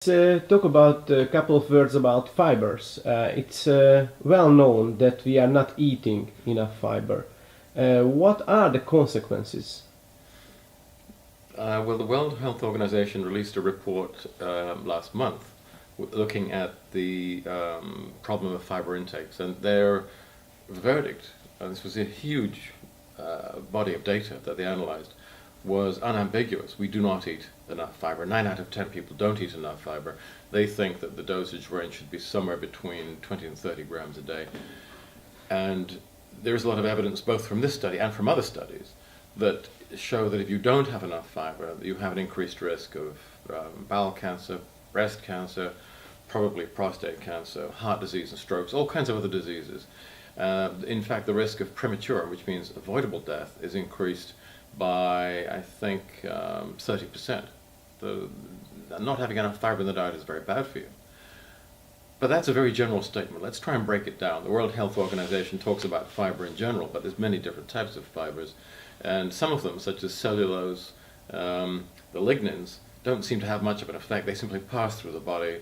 Let's talk about a couple of words about fibers. It's well known that we are not eating enough fiber. What are the consequences? Well, the World Health Organization released a report last month looking at the problem of fiber intakes, and their verdict, and this was a huge body of data that they analyzed, was unambiguous. We do not eat enough fiber. 9 out of 10 people don't eat enough fiber. They think that the dosage range should be somewhere between 20 and 30 grams a day. And there's a lot of evidence, both from this study and from other studies, that show that if you don't have enough fiber, you have an increased risk of bowel cancer, breast cancer, probably prostate cancer, heart disease and strokes, all kinds of other diseases. In fact, the risk of premature, which means avoidable death, is increased by, I think, 30%. Not having enough fiber in the diet is very bad for you. But that's a very general statement. Let's try and break it down. The World Health Organization talks about fiber in general, but there's many different types of fibers. And some of them, such as cellulose, the lignins, don't seem to have much of an effect. They simply pass through the body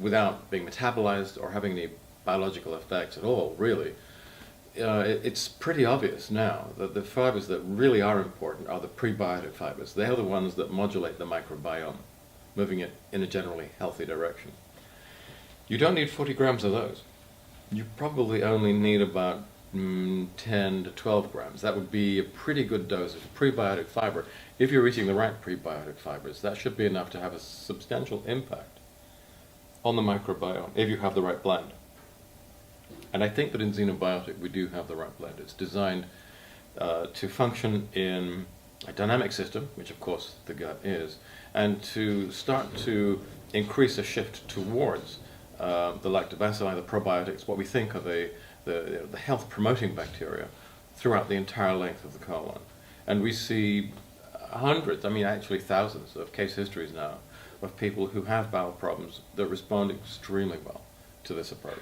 without being metabolized or having any biological effects at all, really. It's pretty obvious now that the fibers that really are important are the prebiotic fibers. They are the ones that modulate the microbiome, moving it in a generally healthy direction. You don't need 40 grams of those. You probably only need about 10 to 12 grams. That would be a pretty good dose of prebiotic fiber. If you're eating the right prebiotic fibers, that should be enough to have a substantial impact on the microbiome if you have the right blend. And I think that in xenobiotic we do have the right blend. It's designed to function in a dynamic system, which of course the gut is, and to start to increase a shift towards the lactobacilli, the probiotics, what we think are the health-promoting bacteria throughout the entire length of the colon. And we see hundreds, I mean actually thousands of case histories now of people who have bowel problems that respond extremely well to this approach.